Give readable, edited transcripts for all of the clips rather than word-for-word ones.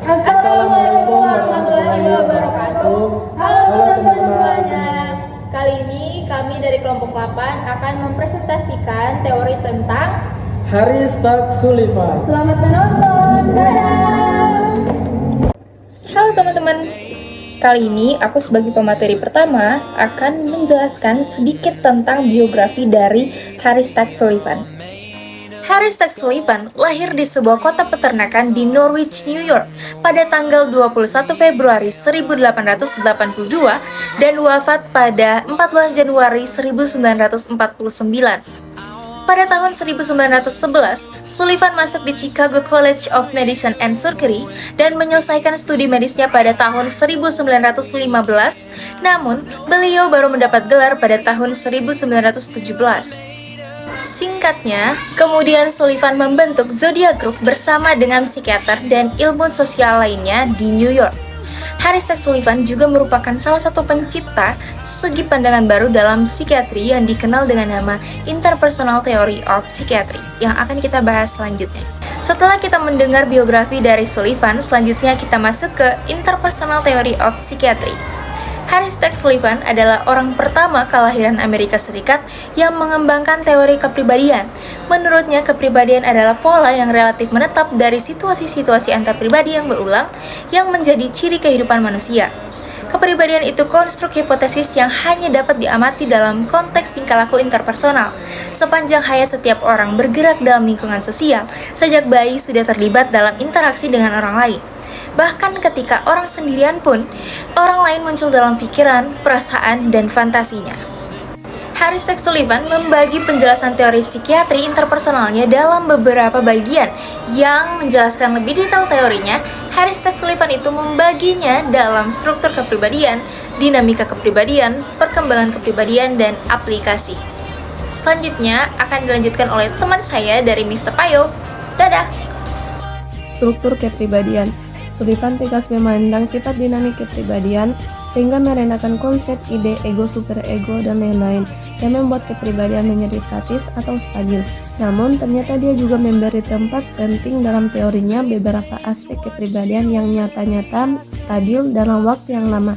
Assalamualaikum warahmatullahi wabarakatuh. Halo teman-teman semuanya. Kali ini kami dari kelompok 8 akan mempresentasikan teori tentang Harry Stack Sullivan. Selamat menonton. Dadah. Halo teman-teman. Kali ini aku sebagai pemateri pertama akan menjelaskan sedikit tentang biografi dari Harry Stack Sullivan. Harry Stack Sullivan lahir di sebuah kota peternakan di Norwich, New York pada tanggal 21 Februari 1882 dan wafat pada 14 Januari 1949. Pada tahun 1911, Sullivan masuk di Chicago College of Medicine and Surgery dan menyelesaikan studi medisnya pada tahun 1915, namun beliau baru mendapat gelar pada tahun 1917. Singkatnya, kemudian Sullivan membentuk Zodiac Group bersama dengan psikiater dan ilmuwan sosial lainnya di New York. Harry Stack Sullivan juga merupakan salah satu pencipta segi pandangan baru dalam psikiatri yang dikenal dengan nama Interpersonal Theory of Psychiatry yang akan kita bahas selanjutnya. Setelah kita mendengar biografi dari Sullivan, selanjutnya kita masuk ke Interpersonal Theory of Psychiatry. Harry Stack Sullivan adalah orang pertama kelahiran Amerika Serikat yang mengembangkan teori kepribadian. Menurutnya, kepribadian adalah pola yang relatif menetap dari situasi-situasi antarpribadi yang berulang yang menjadi ciri kehidupan manusia. Kepribadian itu konstruk hipotesis yang hanya dapat diamati dalam konteks tingkah laku interpersonal. Sepanjang hayat setiap orang bergerak dalam lingkungan sosial, sejak bayi sudah terlibat dalam interaksi dengan orang lain. Bahkan ketika orang sendirian pun, orang lain muncul dalam pikiran, perasaan, dan fantasinya. Harry Stack Sullivan membagi penjelasan teori psikiatri interpersonalnya dalam beberapa bagian. Yang menjelaskan lebih detail teorinya, Harry Stack Sullivan itu membaginya dalam struktur kepribadian, dinamika kepribadian, perkembangan kepribadian, dan aplikasi. Selanjutnya akan dilanjutkan oleh teman saya dari Miftah Payo. Dadah! Struktur kepribadian. Sullivan tegas memandang sifat dinamik kepribadian sehingga merendahkan konsep, ide, ego, superego, dan lain-lain yang membuat kepribadian menjadi statis atau stabil. Namun, ternyata dia juga memberi tempat penting dalam teorinya beberapa aspek kepribadian yang nyata-nyata stabil dalam waktu yang lama,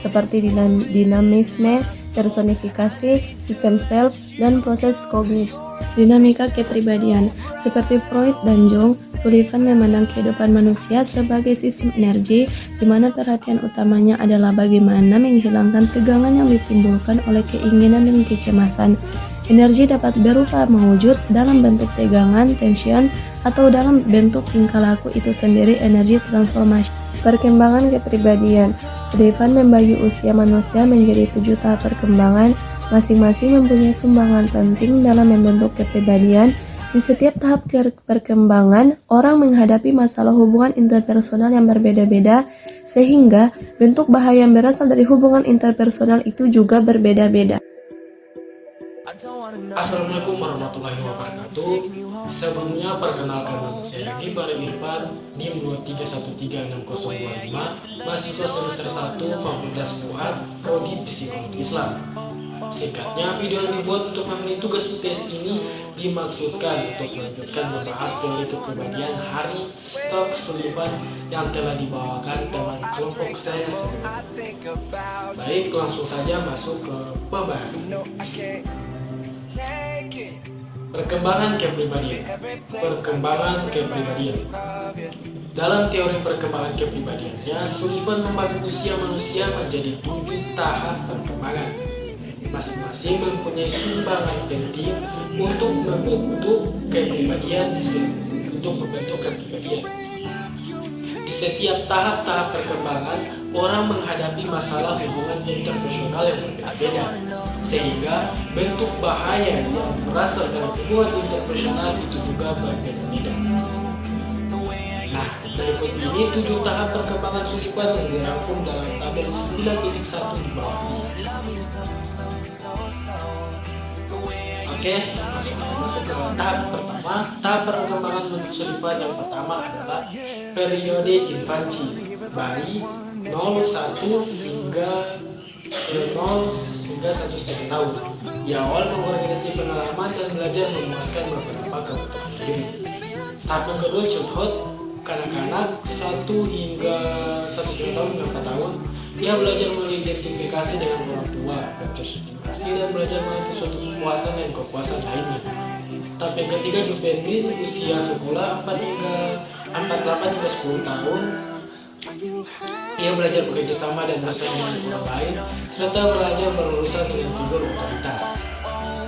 seperti dinamisme, personifikasi, sistem self, dan proses kognitif. Dinamika kepribadian. Seperti Freud dan Jung, Sullivan memandang kehidupan manusia sebagai sistem energi, di mana perhatian utamanya adalah bagaimana menghilangkan tegangan yang ditimbulkan oleh keinginan dan kecemasan. Energi dapat berupa mewujud dalam bentuk tegangan, tension, atau dalam bentuk tingkah laku itu sendiri energi transformasi. Perkembangan kepribadian. Sullivan membagi usia manusia menjadi 7 tahap perkembangan, masing-masing mempunyai sumbangan penting dalam membentuk kepribadian. Di setiap tahap perkembangan, orang menghadapi masalah hubungan interpersonal yang berbeda-beda, sehingga bentuk bahaya yang berasal dari hubungan interpersonal itu juga berbeda-beda. Assalamualaikum warahmatullahi wabarakatuh. Sebelumnya perkenalkan nama saya Gifari Irfan, NIM 23136025, mahasiswa semester 1 Fakultas Fuad, Prodi Psikologi Islam. Singkatnya, video yang dibuat untuk memenuhi tugas UTS ini dimaksudkan untuk melanjutkan membahas teori kepribadian Harry Stack Sullivan yang telah dibawakan teman kelompok saya sebelumnya. Baik, langsung saja masuk ke pembahasan. Perkembangan kepribadian. Dalam teori perkembangan kepribadiannya, Sullivan membagi usia manusia menjadi 7 tahap perkembangan. Masing-masing mempunyai sumbangan penting untuk membentuk kepribadian. Di setiap tahap-tahap perkembangan, orang menghadapi masalah hubungan interpersonal yang berbeda-beda, sehingga bentuk bahaya yang berasal dari hubungan interpersonal itu juga berbeda-beda. Nah, berikut ini 7 tahap perkembangan Sullivan yang dirangkum dalam tabel 9.1 di bawah ini. Oke, masuk ke tahap pertama. Tahap perkembangan menurut Sullivan yang pertama adalah periode infansi, bayi 0,1 hingga 1,5 tahun. Di awal mengorganisasi pengalaman dan belajar memuaskan beberapa kebutuhan diri. Tahap yang kedua childhood, kanak-kanak 1 hingga 1,5 tahun hingga 4 tahun. Ia belajar mengidentifikasi dengan orang tua, belajar interaksi dan belajar mengerti suatu kepuasan dan kepuasan lainnya. Tahap yang ketiga juvenil, usia sekolah 48 hingga 10 tahun. Ia belajar bekerja sama dan bersaing dengan orang lain, serta belajar berurusan dengan figur otoritas.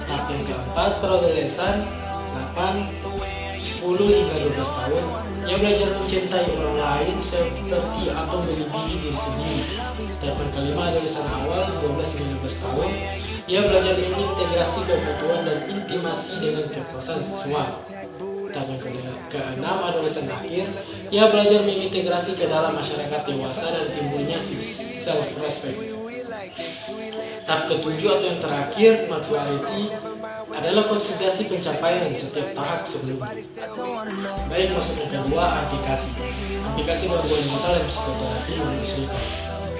Tahap yang keempat, preadolescent 10 hingga 12 tahun. Ia belajar mencintai orang lain seperti atau melebihi diri sendiri. Tahap yang kelima, adolescent awal 12 hingga 12 tahun. Ia belajar mengintegrasi kebutuhan dan intimasi dengan kepuasan seksual. Tahap yang keenam, adolescent akhir. Ia belajar mengintegrasi ke dalam masyarakat dewasa dan timbulnya self-respect. Tahap ketujuh atau yang terakhir, maturity, adalah konsolidasi pencapaian setiap tahap sebelumnya. Baik, masuk yang kedua, aplikasi. Aplikasi gangguan mental dan psikoterapi menurut Sullivan.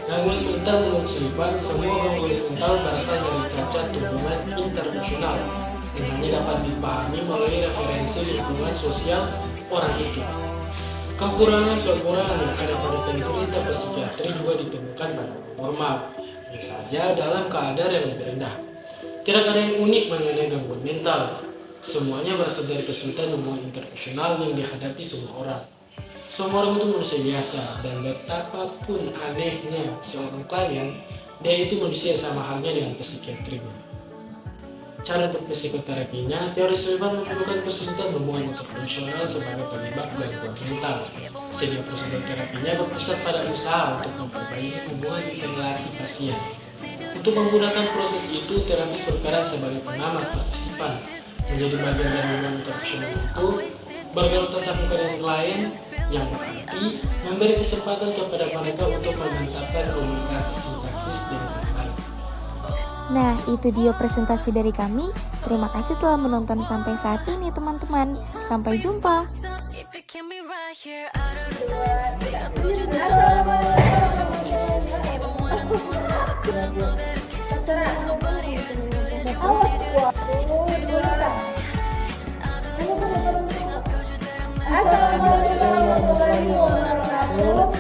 Gangguan mental menurut Sullivan, semua gangguan mental berasal dari cacat hubungan interpersonal, yang hanya dapat dipahami melalui referensi lingkungan sosial orang itu. Kekurangan-kekurangan yang ada pada penderita psikiatri juga ditemukan pada normal, misalnya dalam kadar yang lebih rendah. Tidak ada yang unik mengenai gangguan mental. Semuanya berasal dari kesulitan hubungan interpersonal yang dihadapi semua orang. Semua orang itu manusia biasa, dan betapapun anehnya seorang klien, dia itu manusia sama halnya dengan psikiatrinya. Cara untuk psikoterapinya, teori Sullivan menemukan kesulitan hubungan interpersonal sebagai penyebab gangguan mental, sehingga prosedur terapinya berpusat pada usaha untuk memperbaiki hubungan interrelasi pasien. Untuk menggunakan proses itu, terapis berperan sebagai pengamat partisipan. Menjadi bagian dari hubungan interpersonal itu, bergaul tatap muka dengan klien, yang berarti memberi kesempatan kepada mereka untuk memantapkan komunikasi sintaksis dengan yang baik. Nah, itu dia presentasi dari kami. Terima kasih telah menonton sampai saat ini, teman-teman. Sampai jumpa. Assalamualaikum warahmatullahi wabarakatuh.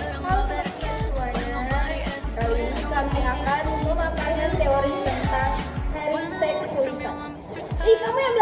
Kali ini kami akan memaparkan teori tentang Harry Sullivan. Kamu yang